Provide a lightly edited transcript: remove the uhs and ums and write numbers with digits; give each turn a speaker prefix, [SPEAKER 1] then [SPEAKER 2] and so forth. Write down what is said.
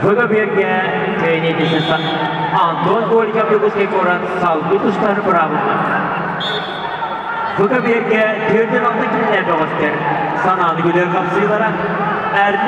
[SPEAKER 1] ВГБге тенедесін Антон Голиков Югослав Оран салғы тұстары бұрабы. ВГБге төрден алты келілер доғыстер. Сананы көлер қапсыйлара әріне